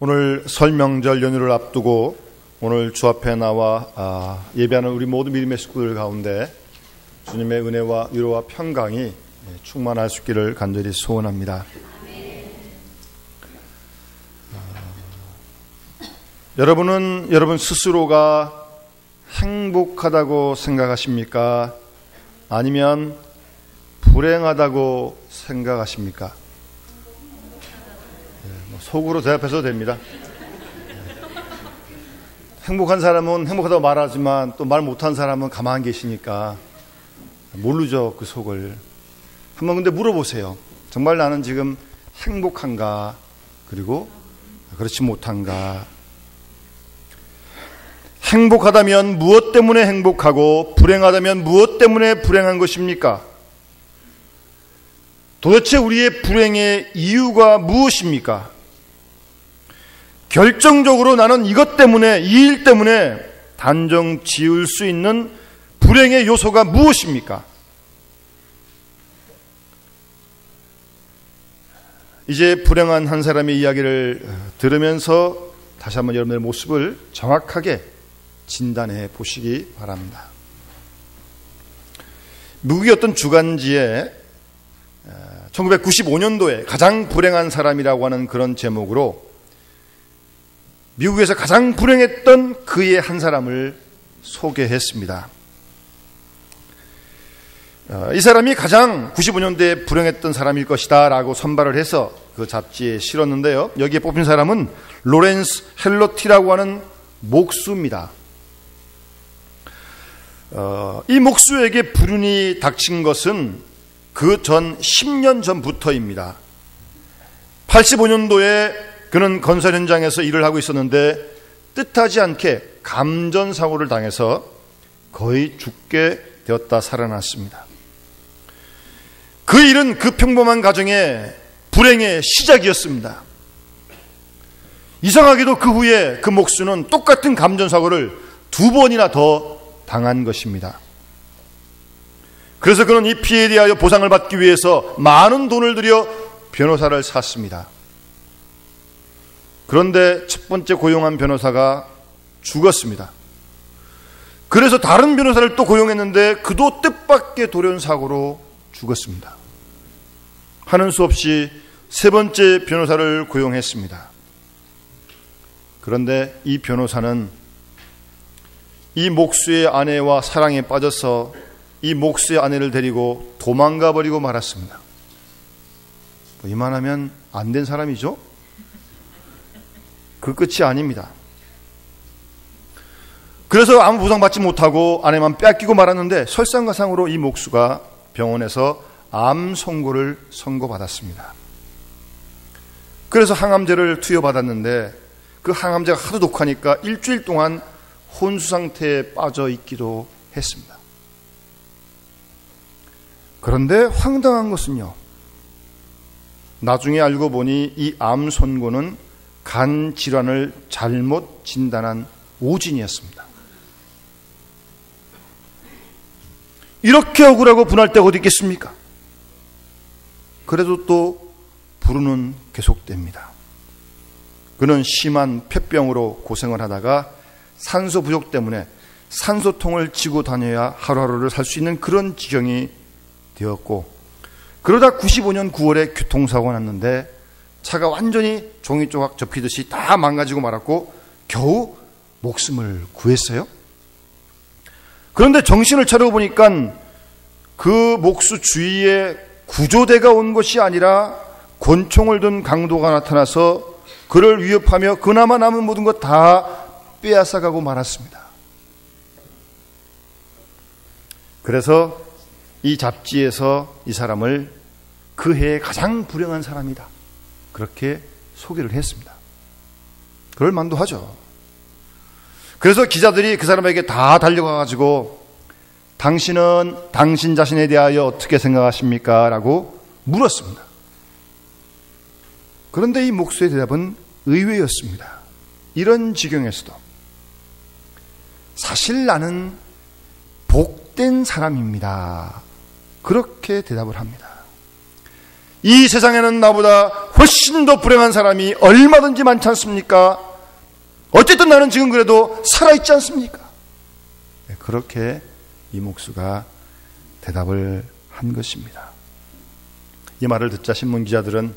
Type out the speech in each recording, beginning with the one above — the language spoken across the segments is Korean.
오늘 설 명절 연휴를 앞두고 오늘 주 앞에 나와 예배하는 우리 모든 믿음의 식구들 가운데 주님의 은혜와 위로와 평강이 충만할 수 있기를 간절히 소원합니다. 여러분은 여러분 스스로가 행복하다고 생각하십니까? 아니면 불행하다고 생각하십니까? 속으로 대답해도 됩니다. 행복한 사람은 행복하다고 말하지만 또 말 못한 사람은 가만히 계시니까 모르죠, 그 속을. 한번 근데 물어보세요. 정말 나는 지금 행복한가? 그리고 그렇지 못한가? 행복하다면 무엇 때문에 행복하고 불행하다면 무엇 때문에 불행한 것입니까? 도대체 우리의 불행의 이유가 무엇입니까? 결정적으로 나는 이것 때문에, 이 일 때문에 단정 지을 수 있는 불행의 요소가 무엇입니까? 이제 불행한 한 사람의 이야기를 들으면서 다시 한번 여러분의 모습을 정확하게 진단해 보시기 바랍니다. 미국의 어떤 주간지에 1995년도에 가장 불행한 사람이라고 하는 그런 제목으로 미국에서 가장 불행했던 그의 한 사람을 소개했습니다. 이 사람이 가장 95년도에 불행했던 사람일 것이다 라고 선발을 해서 그 잡지에 실었는데요. 여기에 뽑힌 사람은 로렌스 헬러티라고 하는 목수입니다. 이 목수에게 불운이 닥친 것은 그 전 10년 전부터입니다. 85년도에 그는 건설 현장에서 일을 하고 있었는데 뜻하지 않게 감전사고를 당해서 거의 죽게 되었다 살아났습니다. 그 일은 그 평범한 가정의 불행의 시작이었습니다. 이상하게도 그 후에 그 목수는 똑같은 감전사고를 2번이나 더 당한 것입니다. 그래서 그는 이 피해에 대하여 보상을 받기 위해서 많은 돈을 들여 변호사를 샀습니다. 그런데 첫 번째 고용한 변호사가 죽었습니다. 그래서 다른 변호사를 또 고용했는데 그도 뜻밖의 돌연사고로 죽었습니다. 하는 수 없이 세 번째 변호사를 고용했습니다. 그런데 이 변호사는 이 목수의 아내와 사랑에 빠져서 이 목수의 아내를 데리고 도망가 버리고 말았습니다. 이만하면 안 된 사람이죠? 그 끝이 아닙니다. 그래서 아무 보상받지 못하고 아내만 뺏기고 말았는데 설상가상으로 이 목수가 병원에서 암 선고를 선고받았습니다. 그래서 항암제를 투여받았는데 그 항암제가 하도 독하니까 일주일 동안 혼수 상태에 빠져 있기도 했습니다. 그런데 황당한 것은요, 나중에 알고 보니 이 암 선고는 간 질환을 잘못 진단한 오진이었습니다. 이렇게 억울하고 분할 때가 어디 있겠습니까? 그래도 또 불운은 계속됩니다. 그는 심한 폐병으로 고생을 하다가 산소 부족 때문에 산소통을 쥐고 다녀야 하루하루를 살 수 있는 그런 지경이 되었고, 그러다 95년 9월에 교통사고가 났는데 차가 완전히 종이 조각 접히듯이 다 망가지고 말았고 겨우 목숨을 구했어요. 그런데 정신을 차려보니까 그 목수 주위에 구조대가 온 것이 아니라 권총을 든 강도가 나타나서 그를 위협하며 그나마 남은 모든 것 다 빼앗아가고 말았습니다. 그래서 이 잡지에서 이 사람을 그 해에 가장 불행한 사람이다, 그렇게 소개를 했습니다. 그럴 만도 하죠. 그래서 기자들이 그 사람에게 다 달려가가지고 당신은 당신 자신에 대하여 어떻게 생각하십니까? 라고 물었습니다. 그런데 이 목수의 대답은 의외였습니다. 이런 지경에서도 사실 나는 복된 사람입니다, 그렇게 대답을 합니다. 이 세상에는 나보다 훨씬 더 불행한 사람이 얼마든지 많지 않습니까? 어쨌든 나는 지금 그래도 살아있지 않습니까? 그렇게 이목수가 대답을 한 것입니다. 이 말을 듣자 신문 기자들은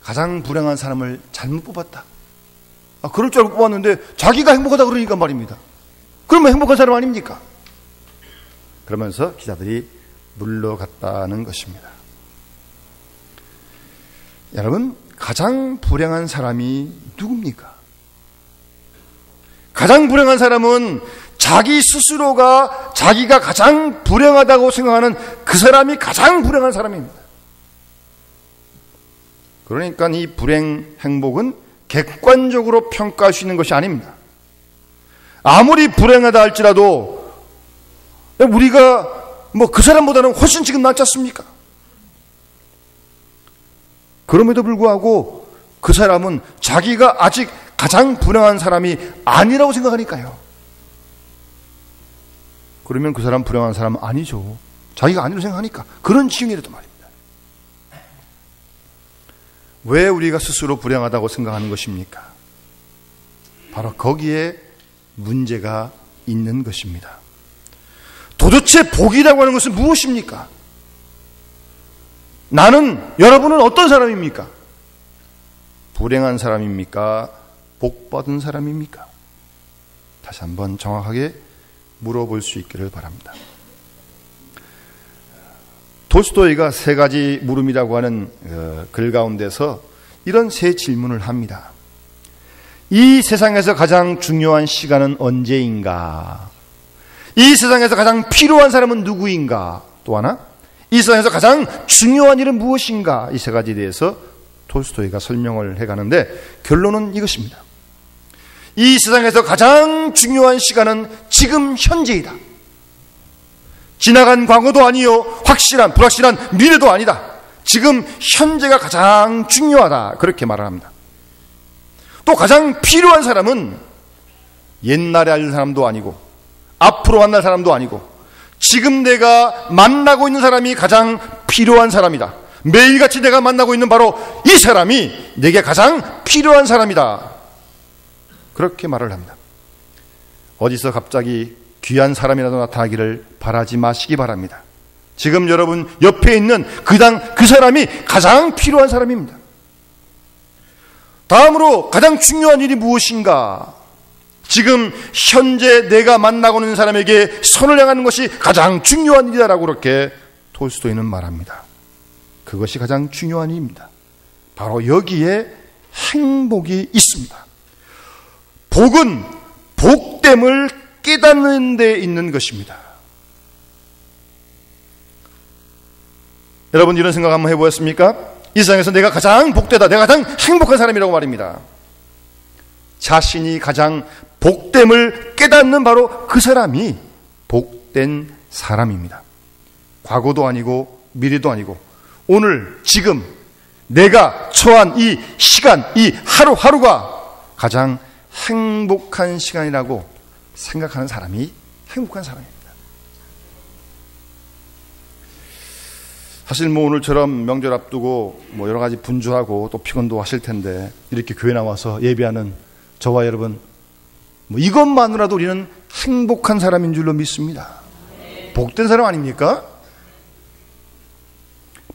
가장 불행한 사람을 잘못 뽑았다. 그럴 줄 알고 뽑았는데 자기가 행복하다 그러니까 말입니다. 그러면 행복한 사람 아닙니까? 그러면서 기자들이 물러갔다는 것입니다. 여러분, 가장 불행한 사람이 누굽니까? 가장 불행한 사람은 자기 스스로가 자기가 가장 불행하다고 생각하는 그 사람이 가장 불행한 사람입니다. 그러니까 이 불행, 행복은 객관적으로 평가할 수 있는 것이 아닙니다. 아무리 불행하다 할지라도 우리가 그 사람보다는 훨씬 지금 낫지 않습니까? 그럼에도 불구하고 그 사람은 자기가 아직 가장 불행한 사람이 아니라고 생각하니까요. 그러면 그 사람 불행한 사람은 아니죠. 자기가 아니라고 생각하니까. 그런 지경이라도 말입니다. 왜 우리가 스스로 불행하다고 생각하는 것입니까? 바로 거기에 문제가 있는 것입니다. 도대체 복이라고 하는 것은 무엇입니까? 여러분은 어떤 사람입니까? 불행한 사람입니까? 복받은 사람입니까? 다시 한번 정확하게 물어볼 수 있기를 바랍니다. 톨스토이가 세 가지 물음이라고 하는 글 가운데서 이런 세 질문을 합니다. 이 세상에서 가장 중요한 시간은 언제인가? 이 세상에서 가장 필요한 사람은 누구인가? 또 하나, 이 세상에서 가장 중요한 일은 무엇인가? 이 세 가지에 대해서 톨스토이가 설명을 해가는데 결론은 이것입니다. 이 세상에서 가장 중요한 시간은 지금 현재이다. 지나간 과거도 아니요, 확실한, 불확실한 미래도 아니다. 지금 현재가 가장 중요하다. 그렇게 말을 합니다. 또 가장 필요한 사람은 옛날에 알던 사람도 아니고 앞으로 만날 사람도 아니고 지금 내가 만나고 있는 사람이 가장 필요한 사람이다. 매일같이 내가 만나고 있는 바로 이 사람이 내게 가장 필요한 사람이다. 그렇게 말을 합니다. 어디서 갑자기 귀한 사람이라도 나타나기를 바라지 마시기 바랍니다. 지금 여러분 옆에 있는 그 사람이 가장 필요한 사람입니다. 다음으로 가장 중요한 일이 무엇인가? 지금 현재 내가 만나고 있는 사람에게 선을 향하는 것이 가장 중요한 일이다라고 그렇게 톨스토이는 말합니다. 그것이 가장 중요한 일입니다. 바로 여기에 행복이 있습니다. 복은 복됨을 깨닫는 데 있는 것입니다. 여러분 이런 생각 한번 해보셨습니까? 이 세상에서 내가 가장 복되다, 내가 가장 행복한 사람이라고 말입니다. 자신이 가장 복됨을 깨닫는 바로 그 사람이 복된 사람입니다. 과거도 아니고 미래도 아니고 오늘 지금 내가 처한 이 시간, 이 하루하루가 가장 행복한 시간이라고 생각하는 사람이 행복한 사람입니다. 사실 오늘처럼 명절 앞두고 여러 가지 분주하고 또 피곤도 하실 텐데 이렇게 교회 나와서 예배하는 저와 여러분 이것만으로도 우리는 행복한 사람인 줄로 믿습니다. 복된 사람 아닙니까?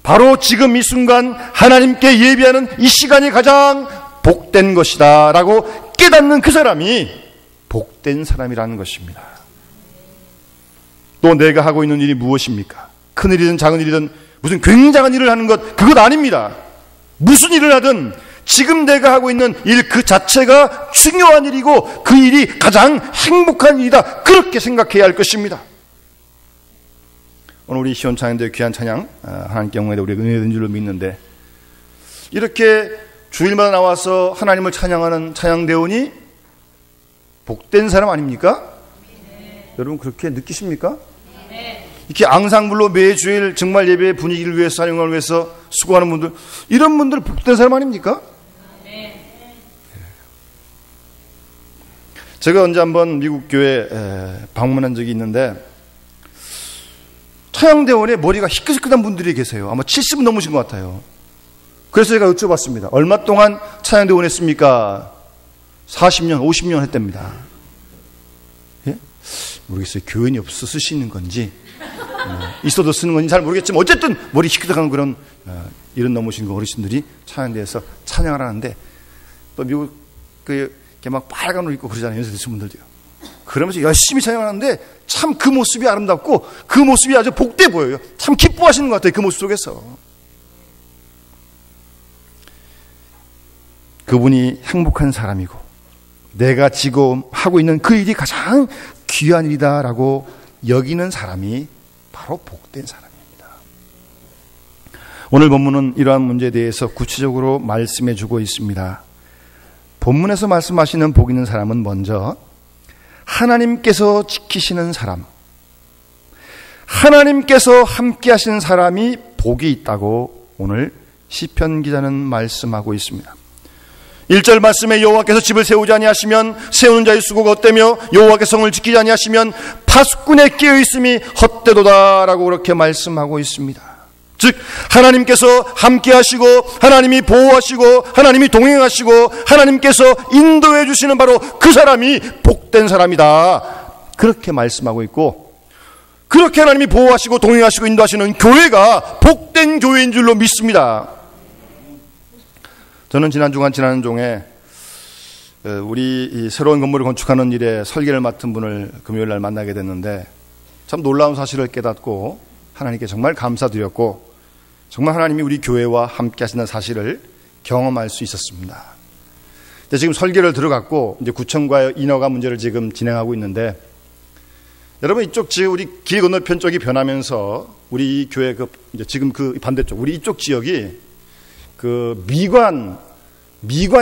바로 지금 이 순간 하나님께 예배하는 이 시간이 가장 복된 것이다 라고 깨닫는 그 사람이 복된 사람이라는 것입니다. 또 내가 하고 있는 일이 무엇입니까? 큰 일이든 작은 일이든 무슨 굉장한 일을 하는 그것 아닙니다. 무슨 일을 하든 지금 내가 하고 있는 일 그 자체가 중요한 일이고 그 일이 가장 행복한 일이다. 그렇게 생각해야 할 것입니다. 오늘 우리 시온 찬양대 귀한 찬양 하나님께 영광에 우리가 은혜된 줄로 믿는데 이렇게 주일마다 나와서 하나님을 찬양하는 찬양대원이 복된 사람 아닙니까? 네. 여러분 그렇게 느끼십니까? 네. 이렇게 앙상블로 매주일 정말 예배의 분위기를 위해서 찬양을 위해서 수고하는 분들 이런 분들 복된 사람 아닙니까? 네. 제가 언제 한번 미국 교회 방문한 적이 있는데 차양대원에 머리가 희끗희끗한 분들이 계세요. 아마 70은 넘으신 것 같아요. 그래서 제가 여쭤봤습니다. 얼마 동안 차양대원 했습니까? 40년, 50년 했답니다. 예? 모르겠어요. 교인이 없어서 쓰시는 건지 있어도 쓰는 건지 잘 모르겠지만 어쨌든 머리 희끗한 그런 이런 넘으신 어르신들이 찬양대에서 찬양을 하는데 또 미국 이렇게 막 빨간 옷 입고 그러잖아요. 연세 드신 분들도요. 그러면서 열심히 찬양하는데 참 그 모습이 아름답고 그 모습이 아주 복돼 보여요. 참 기뻐하시는 것 같아요. 그 모습 속에서. 그분이 행복한 사람이고 내가 지금 하고 있는 그 일이 가장 귀한 일이다라고 여기는 사람이 바로 복된 사람입니다. 오늘 본문은 이러한 문제에 대해서 구체적으로 말씀해 주고 있습니다. 본문에서 말씀하시는 복 있는 사람은 먼저 하나님께서 지키시는 사람, 하나님께서 함께 하시는 사람이 복이 있다고 오늘 시편 기자는 말씀하고 있습니다. 1절 말씀에 여호와께서 집을 세우지 아니하시면 세우는 자의 수고가 헛되며 여호와께서 성을 지키지 아니하시면 파수꾼의 깨어있음이 헛되도다라고 그렇게 말씀하고 있습니다. 즉 하나님께서 함께 하시고 하나님이 보호하시고 하나님이 동행하시고 하나님께서 인도해 주시는 바로 그 사람이 복된 사람이다. 그렇게 말씀하고 있고 그렇게 하나님이 보호하시고 동행하시고 인도하시는 교회가 복된 교회인 줄로 믿습니다. 저는 지난 주간 지나는 종에 우리 이 새로운 건물을 건축하는 일에 설계를 맡은 분을 금요일 날 만나게 됐는데 참 놀라운 사실을 깨닫고 하나님께 정말 감사드렸고 정말 하나님이 우리 교회와 함께 하시는 사실을 경험할 수 있었습니다. 근데 지금 설계를 들어갔고 이제 구청과의 인허가 문제를 지금 진행하고 있는데 여러분 이쪽 지금 우리 길 건너편 쪽이 변하면서 우리 이 교회 이제 지금 그 반대쪽 우리 이쪽 지역이 그 미관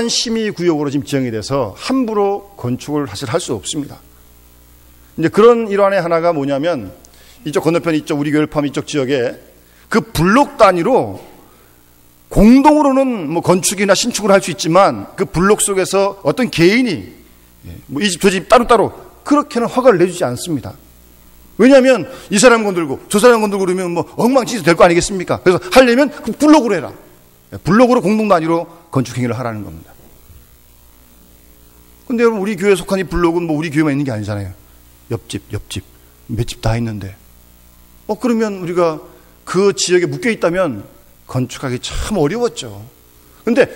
심의 구역으로 지금 지정이 돼서 함부로 건축을 사실 할 수 없습니다. 이제 그런 일환의 하나가 뭐냐면 이쪽 건너편 이쪽 우리 교회를 포함한 이쪽 지역에 그 블록 단위로 공동으로는 뭐 건축이나 신축을 할 수 있지만 그 블록 속에서 어떤 개인이 뭐 이 집 저 집 따로따로 그렇게는 허가를 내주지 않습니다. 왜냐하면 이 사람 건들고 저 사람 건들고 그러면 뭐 엉망진창이 될 거 아니겠습니까? 그래서 하려면 그 블록으로 해라. 블록으로 공동 단위로 건축 행위를 하라는 겁니다. 근데 여러분 우리 교회에 속한 이 블록은 뭐 우리 교회만 있는 게 아니잖아요. 옆집 몇 집 다 있는데 그러면 우리가 그 지역에 묶여 있다면 건축하기 참 어려웠죠. 근데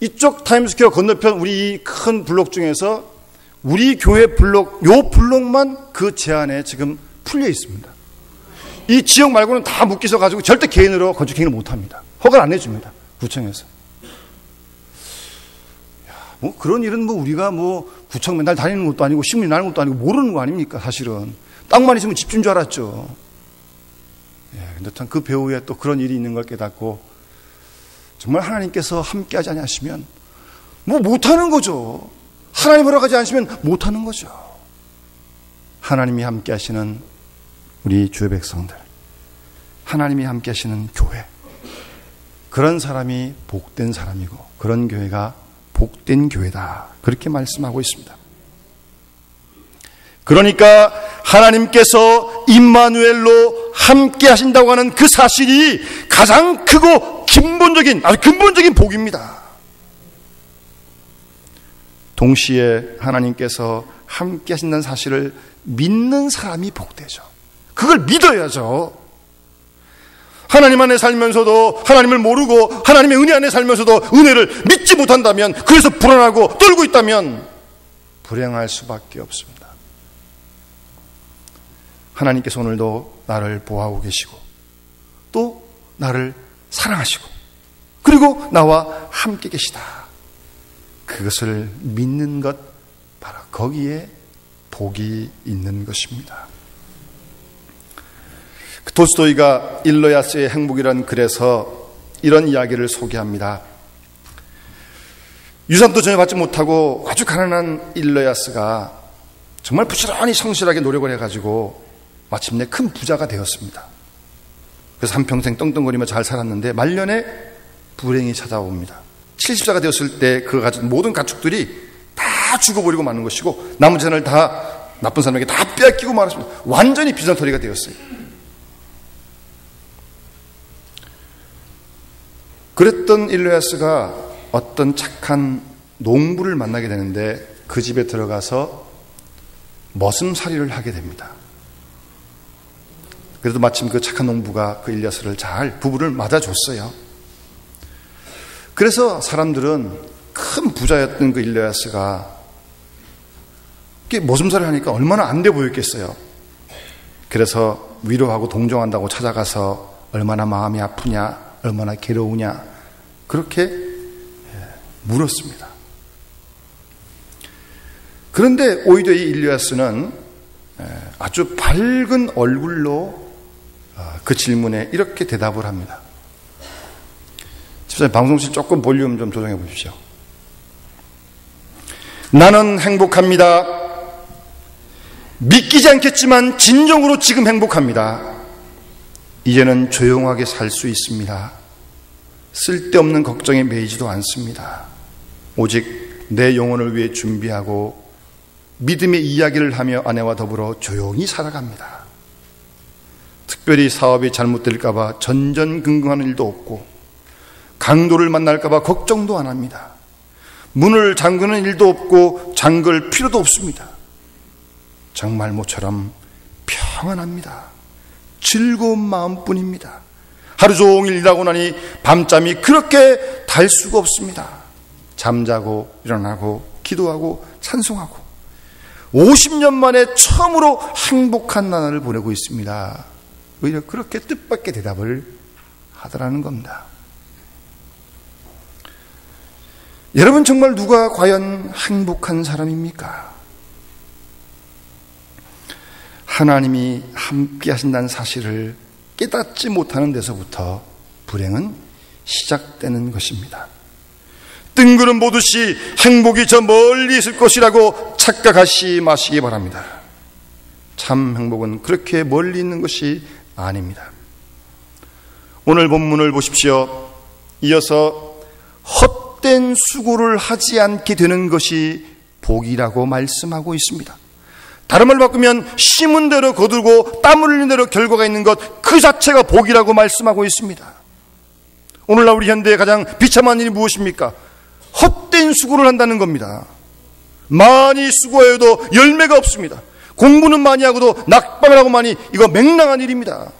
이쪽 타임스퀘어 건너편 우리 큰 블록 중에서 우리 교회 블록 요 블록만 그 제한에 지금 풀려 있습니다. 이 지역 말고는 다 묶여서 가지고 절대 개인으로 건축 행위를 못 합니다. 허가를 안 해줍니다. 구청에서. 뭐 그런 일은 뭐 우리가 뭐 구청 맨날 다니는 것도 아니고 신문이 나는 것도 아니고 모르는 거 아닙니까? 사실은 땅만 있으면 집주인 줄 알았죠. 근데 참 그 배후에 또 그런 일이 있는 걸 깨닫고 정말 하나님께서 함께하지 않으시면 뭐 못하는 거죠. 하나님 허락하지 않으시면 못하는 거죠. 하나님이 함께하시는 우리 주의 백성들, 하나님이 함께하시는 교회, 그런 사람이 복된 사람이고 그런 교회가 복된 교회다. 그렇게 말씀하고 있습니다. 그러니까 하나님께서 임마누엘로 함께 하신다고 하는 그 사실이 가장 크고 아주 근본적인 복입니다. 동시에 하나님께서 함께 하신다는 사실을 믿는 사람이 복되죠. 그걸 믿어야죠. 하나님 안에 살면서도 하나님을 모르고 하나님의 은혜 안에 살면서도 은혜를 믿지 못한다면, 그래서 불안하고 떨고 있다면 불행할 수밖에 없습니다. 하나님께서 오늘도 나를 보호하고 계시고 또 나를 사랑하시고 그리고 나와 함께 계시다. 그것을 믿는 것, 바로 거기에 복이 있는 것입니다. 돌스토이가 일로야스의 행복이라는 글에서 이런 이야기를 소개합니다. 유산도 전혀 받지 못하고 아주 가난한 일로야스가 정말 부지런히 성실하게 노력을 해가지고 마침내 큰 부자가 되었습니다. 그래서 한평생 떵떵거리며 잘 살았는데 말년에 불행이 찾아옵니다. 70세가 되었을 때 그 가진 모든 가축들이 다 죽어버리고 마는 것이고 남은 재산을 다 나쁜 사람에게 다 빼앗기고 말았습니다. 완전히 비상터리가 되었어요. 그랬던 일리아스가 어떤 착한 농부를 만나게 되는데 그 집에 들어가서 머슴살이를 하게 됩니다. 그래도 마침 그 착한 농부가 그 일리아스를 잘 부부를 맞아줬어요. 그래서 사람들은 큰 부자였던 그 일리아스가 머슴살을 하니까 얼마나 안 돼 보였겠어요. 그래서 위로하고 동정한다고 찾아가서 얼마나 마음이 아프냐, 얼마나 괴로우냐 그렇게 물었습니다. 그런데 오히려 이 일리아스는 아주 밝은 얼굴로 그 질문에 이렇게 대답을 합니다. 집사님, 방송실 조금 볼륨 좀 조정해 보십시오. 나는 행복합니다. 믿기지 않겠지만 진정으로 지금 행복합니다. 이제는 조용하게 살 수 있습니다. 쓸데없는 걱정에 매이지도 않습니다. 오직 내 영혼을 위해 준비하고 믿음의 이야기를 하며 아내와 더불어 조용히 살아갑니다. 특별히 사업이 잘못될까 봐 전전긍긍하는 일도 없고 강도를 만날까 봐 걱정도 안 합니다. 문을 잠그는 일도 없고 잠글 필요도 없습니다. 정말 모처럼 평안합니다. 즐거운 마음뿐입니다. 하루 종일 일하고 나니 밤잠이 그렇게 달 수가 없습니다. 잠자고 일어나고 기도하고 찬송하고 50년 만에 처음으로 행복한 나날을 보내고 있습니다. 오히려 그렇게 뜻밖의 대답을 하더라는 겁니다. 여러분, 정말 누가 과연 행복한 사람입니까? 하나님이 함께 하신다는 사실을 깨닫지 못하는 데서부터 불행은 시작되는 것입니다. 뜬구름 보듯이 행복이 저 멀리 있을 것이라고 착각하시 마시기 바랍니다. 참 행복은 그렇게 멀리 있는 것이 아닙니다. 오늘 본문을 보십시오. 이어서 헛된 수고를 하지 않게 되는 것이 복이라고 말씀하고 있습니다. 다른 말로 바꾸면 심은 대로 거두고 땀 흘린 대로 결과가 있는 것 그 자체가 복이라고 말씀하고 있습니다. 오늘날 우리 현대의 가장 비참한 일이 무엇입니까? 헛된 수고를 한다는 겁니다. 많이 수고해도 열매가 없습니다. 공부는 많이 하고도 낙방을 하고 많이, 이거 맹랑한 일입니다.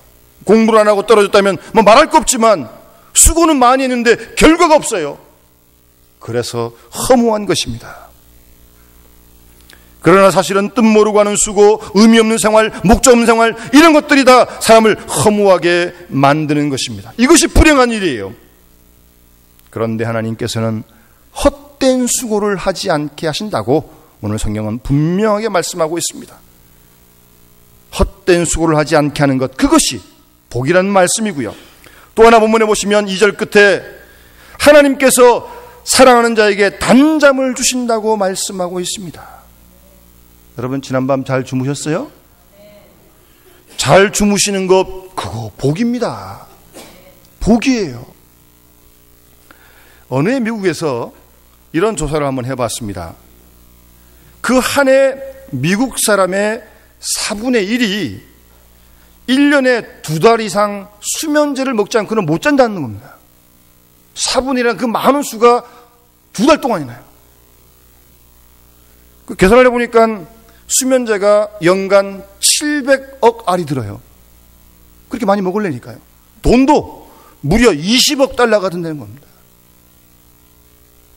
공부를 안 하고 떨어졌다면 뭐 말할 거 없지만 수고는 많이 했는데 결과가 없어요. 그래서 허무한 것입니다. 그러나 사실은 뜻 모르고 하는 수고, 의미 없는 생활, 목적 없는 생활, 이런 것들이 다 사람을 허무하게 만드는 것입니다. 이것이 불행한 일이에요. 그런데 하나님께서는 헛된 수고를 하지 않게 하신다고 오늘 성경은 분명하게 말씀하고 있습니다. 헛된 수고를 하지 않게 하는 것, 그것이 복이라는 말씀이고요. 또 하나 본문에 보시면 2절 끝에 하나님께서 사랑하는 자에게 단잠을 주신다고 말씀하고 있습니다. 여러분, 지난밤 잘 주무셨어요? 잘 주무시는 것, 그거 복입니다. 복이에요. 어느 해 미국에서 이런 조사를 한번 해봤습니다. 그 한 해 미국 사람의 4분의 1이 1년에 2달 이상 수면제를 먹지 않고는 못 잔다는 겁니다. 4분의 1이란 그 많은 수가 2달 동안이나요. 그 계산을 해보니까 수면제가 연간 700억 알이 들어요. 그렇게 많이 먹으려니까요. 돈도 무려 20억 달러가 든다는 겁니다.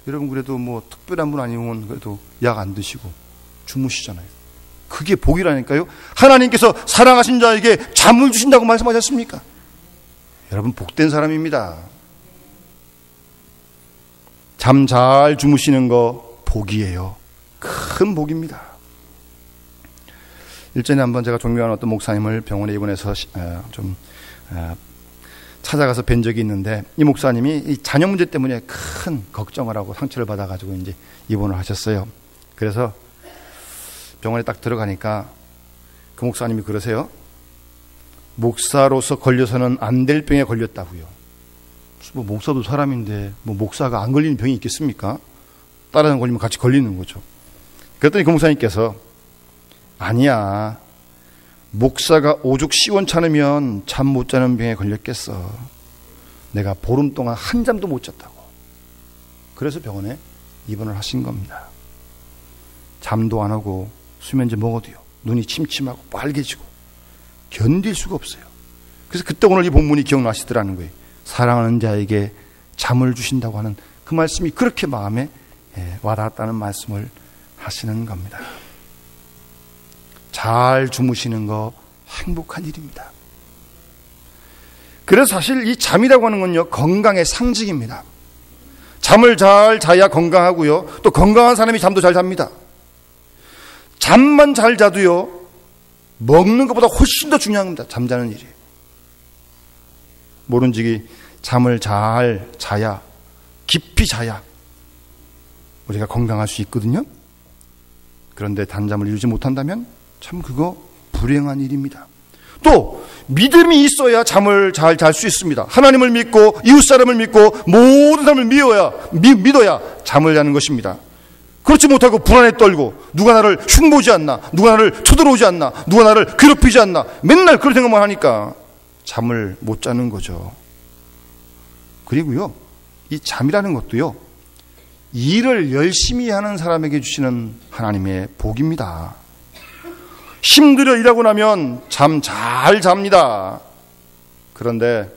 여러분, 그래도 뭐 특별한 분 아니면 그래도 약 안 드시고 주무시잖아요. 그게 복이라니까요. 하나님께서 사랑하신 자에게 잠을 주신다고 말씀하셨습니까? 여러분, 복된 사람입니다. 잠 잘 주무시는 거 복이에요. 큰 복입니다. 일전에 한번 제가 존경하는 어떤 목사님을 병원에 입원해서 찾아가서 뵌 적이 있는데, 이 목사님이 이 자녀 문제 때문에 큰 걱정을 하고 상처를 받아가지고 이제 입원을 하셨어요. 그래서 병원에 딱 들어가니까 그 목사님이 그러세요. 목사로서 걸려서는 안 될 병에 걸렸다고요. 뭐 목사도 사람인데 뭐 목사가 안 걸리는 병이 있겠습니까? 다른 사람 걸리면 같이 걸리는 거죠. 그랬더니 그 목사님께서 아니야. 목사가 오죽 시원찮으면 잠 못 자는 병에 걸렸겠어. 내가 보름 동안 한 잠도 못 잤다고. 그래서 병원에 입원을 하신 겁니다. 잠도 안 오고 수면제 먹어도요, 눈이 침침하고 빨개지고 견딜 수가 없어요. 그래서 그때 오늘 이 본문이 기억나시더라는 거예요. 사랑하는 자에게 잠을 주신다고 하는 그 말씀이 그렇게 마음에 와닿았다는 말씀을 하시는 겁니다. 잘 주무시는 거 행복한 일입니다. 그래서 사실 이 잠이라고 하는 건요, 건강의 상징입니다. 잠을 잘 자야 건강하고요, 또 건강한 사람이 잠도 잘 잡니다. 잠만 잘 자도요, 먹는 것보다 훨씬 더 중요한 겁니다. 잠자는 일이. 모른지기 잠을 잘 자야, 깊이 자야 우리가 건강할 수 있거든요. 그런데 단잠을 이루지 못한다면 참 그거 불행한 일입니다. 또 믿음이 있어야 잠을 잘 잘 수 있습니다. 하나님을 믿고 이웃사람을 믿고 모든 사람을 믿어야 잠을 자는 것입니다. 그렇지 못하고 불안에 떨고 누가 나를 흉보지 않나, 누가 나를 쳐들어오지 않나, 누가 나를 괴롭히지 않나, 맨날 그런 생각만 하니까 잠을 못 자는 거죠. 그리고요, 이 잠이라는 것도요, 일을 열심히 하는 사람에게 주시는 하나님의 복입니다. 힘들어 일하고 나면 잠 잘 잡니다. 그런데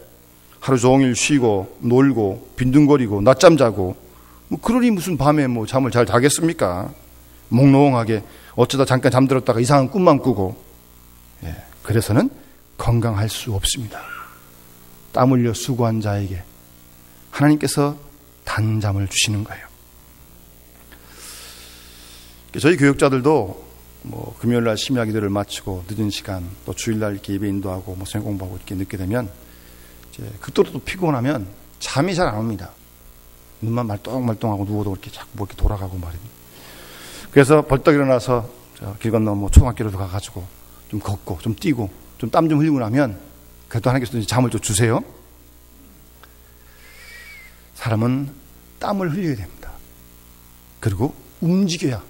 하루 종일 쉬고 놀고 빈둥거리고 낮잠 자고 그러니 무슨 밤에 잠을 잘 자겠습니까? 몽롱하게 어쩌다 잠깐 잠들었다가 이상한 꿈만 꾸고. 그래서는 건강할 수 없습니다. 땀 흘려 수고한 자에게 하나님께서 단잠을 주시는 거예요. 저희 교육자들도 금요일날 심야 기도를 마치고 늦은 시간, 또 주일날 이렇게 예배 인도하고 성경 공부하고 이렇게 늦게 되면 이제 그때도 또 피곤하면 잠이 잘 안 옵니다. 눈만 말똥말똥하고 누워도 이렇게 자꾸 이렇게 돌아가고 말입니다. 그래서 벌떡 일어나서 길 건너 초등학교로도 가가지고 좀 걷고 좀 뛰고 좀 땀 좀 흘리고 나면 그래도 하나님께서 잠을 좀 주세요. 사람은 땀을 흘려야 됩니다. 그리고 움직여야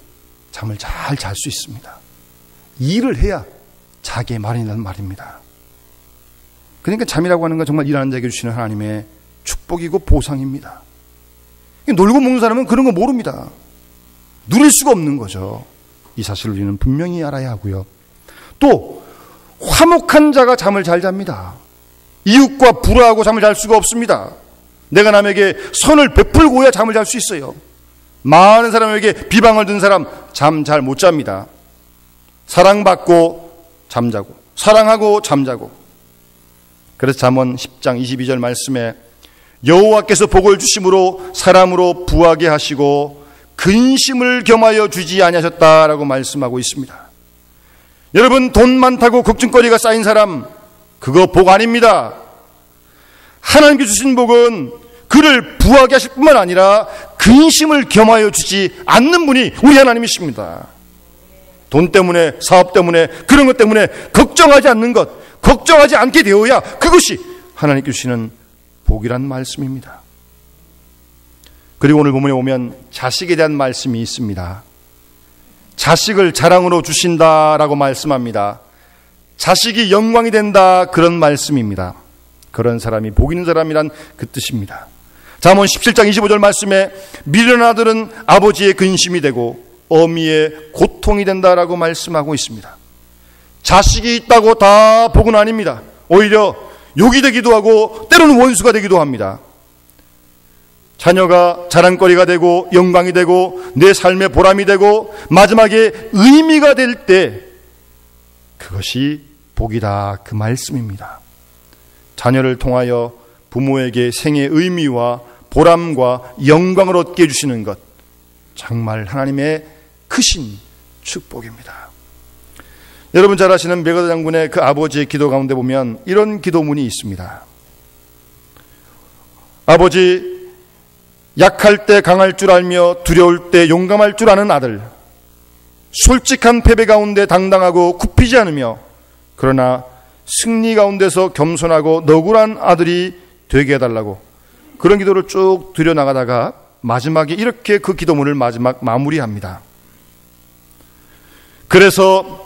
잠을 잘 잘 수 있습니다. 일을 해야 자기의 마련이라는 말입니다. 그러니까 잠이라고 하는 건 정말 일하는 자에게 주시는 하나님의 축복이고 보상입니다. 놀고 먹는 사람은 그런 거 모릅니다. 누릴 수가 없는 거죠. 이 사실을 우리는 분명히 알아야 하고요. 또 화목한 자가 잠을 잘 잡니다. 이웃과 불화하고 잠을 잘 수가 없습니다. 내가 남에게 선을 베풀고야 잠을 잘 수 있어요. 많은 사람에게 비방을 든 사람 잠 잘 못 잡니다. 사랑받고 잠자고 사랑하고 잠자고. 그래서 잠언 10장 22절 말씀에 여호와께서 복을 주심으로 사람으로 부하게 하시고 근심을 겸하여 주지 아니하셨다라고 말씀하고 있습니다. 여러분, 돈 많다고 걱정거리가 쌓인 사람, 그거 복 아닙니다. 하나님께 주신 복은 그를 부하게 하실 뿐만 아니라 근심을 겸하여 주지 않는 분이 우리 하나님이십니다. 돈 때문에, 사업 때문에, 그런 것 때문에 걱정하지 않는 것, 걱정하지 않게 되어야 그것이 하나님께 주시는 복이란 말씀입니다. 그리고 오늘 본문에 보면 자식에 대한 말씀이 있습니다. 자식을 자랑으로 주신다라고 말씀합니다. 자식이 영광이 된다, 그런 말씀입니다. 그런 사람이 복 있는 사람이란 그 뜻입니다. 잠언 17장 25절 말씀에 미련한 아들은 아버지의 근심이 되고 어미의 고통이 된다라고 말씀하고 있습니다. 자식이 있다고 다 복은 아닙니다. 오히려 욕이 되기도 하고 때로는 원수가 되기도 합니다. 자녀가 자랑거리가 되고 영광이 되고 내 삶의 보람이 되고 마지막에 의미가 될 때 그것이 복이다, 그 말씀입니다. 자녀를 통하여 부모에게 생의 의미와 보람과 영광을 얻게 해주시는 것, 정말 하나님의 크신 축복입니다. 여러분 잘 아시는 메가더 장군의 그 아버지의 기도 가운데 보면 이런 기도문이 있습니다. 아버지, 약할 때 강할 줄 알며 두려울 때 용감할 줄 아는 아들, 솔직한 패배 가운데 당당하고 굽히지 않으며 그러나 승리 가운데서 겸손하고 너굴한 아들이 되게 해달라고, 그런 기도를 쭉 들여나가다가 마지막에 이렇게 그 기도문을 마무리합니다. 그래서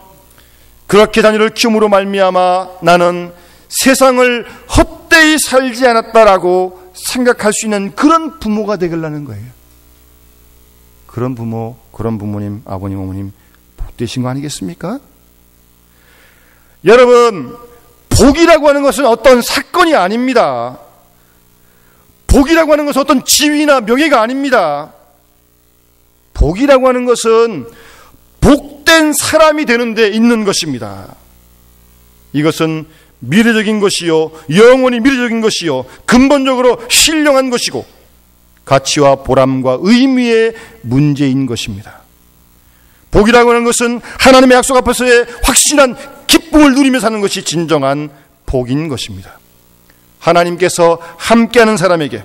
그렇게 자녀를 키움으로 말미암아 나는 세상을 헛되이 살지 않았다라고 생각할 수 있는 그런 부모가 되겠라는 거예요. 그런 부모, 그런 부모님, 아버님, 어머님 복되신 거 아니겠습니까? 여러분, 복이라고 하는 것은 어떤 사건이 아닙니다. 복이라고 하는 것은 어떤 지위나 명예가 아닙니다. 복이라고 하는 것은 복된 사람이 되는 데 있는 것입니다. 이것은 미래적인 것이요, 영원히 미래적인 것이요, 근본적으로 신령한 것이고 가치와 보람과 의미의 문제인 것입니다. 복이라고 하는 것은 하나님의 약속 앞에서의 확실한 기쁨을 누리며 사는 것이 진정한 복인 것입니다. 하나님께서 함께하는 사람에게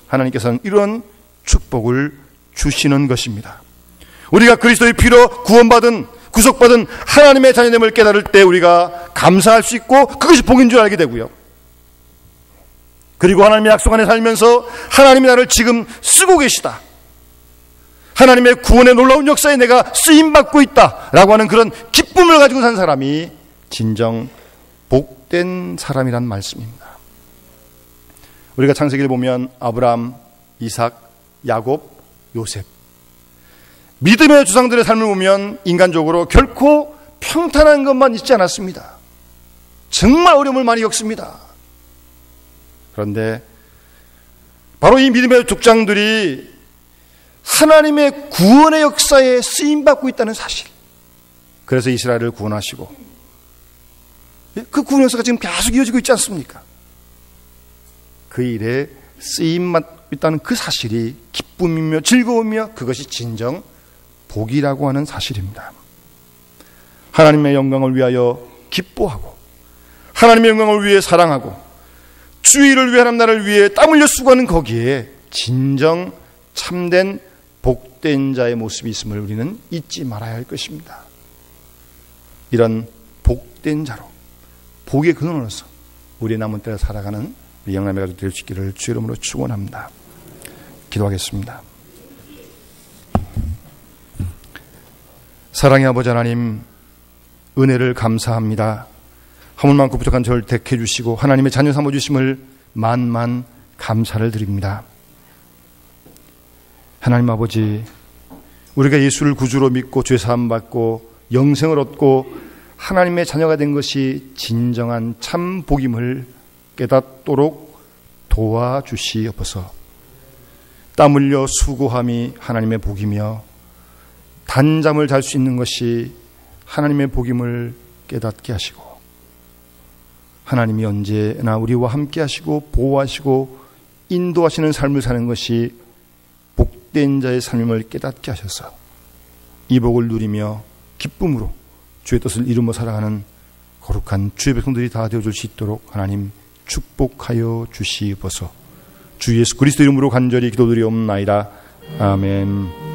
하나님께서는 이런 축복을 주시는 것입니다. 우리가 그리스도의 피로 구원받은, 구속받은 하나님의 자녀됨을 깨달을 때 우리가 감사할 수 있고 그것이 복인 줄 알게 되고요. 그리고 하나님의 약속 안에 살면서 하나님이 나를 지금 쓰고 계시다, 하나님의 구원의 놀라운 역사에 내가 쓰임받고 있다라고 하는 그런 기쁨을 가지고 산 사람이 진정 복된 사람이란 말씀입니다. 우리가 창세기를 보면 아브라함, 이삭, 야곱, 요셉, 믿음의 조상들의 삶을 보면 인간적으로 결코 평탄한 것만 있지 않았습니다. 정말 어려움을 많이 겪습니다. 그런데 바로 이 믿음의 족장들이 하나님의 구원의 역사에 쓰임받고 있다는 사실, 그래서 이스라엘을 구원하시고 그 구원 역사가 지금 계속 이어지고 있지 않습니까? 그 일에 쓰임받고 있다는 그 사실이 기쁨이며 즐거움이며 그것이 진정 복이라고 하는 사실입니다. 하나님의 영광을 위하여 기뻐하고 하나님의 영광을 위해 사랑하고 주의 일을 위해 하나님 나라를 위해 땀 흘려 수고하는 거기에 진정 참된 복된 자의 모습이 있음을 우리는 잊지 말아야 할 것입니다. 이런 복된 자로 복의 근원으로서 우리의 남은 때를 살아가는 우리 영남의 가족 될 수 있기를 주의 이름으로 축원합니다. 기도하겠습니다. 사랑의 아버지 하나님, 은혜를 감사합니다. 하물만큼 부족한 저를 택해 주시고 하나님의 자녀 삼아 주심을 만만 감사를 드립니다. 하나님 아버지, 우리가 예수를 구주로 믿고 죄 사함 받고 영생을 얻고 하나님의 자녀가 된 것이 진정한 참 복임을 깨닫도록 도와주시옵소서. 땀 흘려 수고함이 하나님의 복이며 단잠을 잘 수 있는 것이 하나님의 복임을 깨닫게 하시고 하나님이 언제나 우리와 함께 하시고 보호하시고 인도하시는 삶을 사는 것이 복된 자의 삶임을 깨닫게 하셔서 이 복을 누리며 기쁨으로 주의 뜻을 이루며 살아가는 거룩한 주의 백성들이 다 되어줄 수 있도록 하나님 축복하여 주시옵소서. 주 예수 그리스도 이름으로 간절히 기도드리옵나이다. 아멘.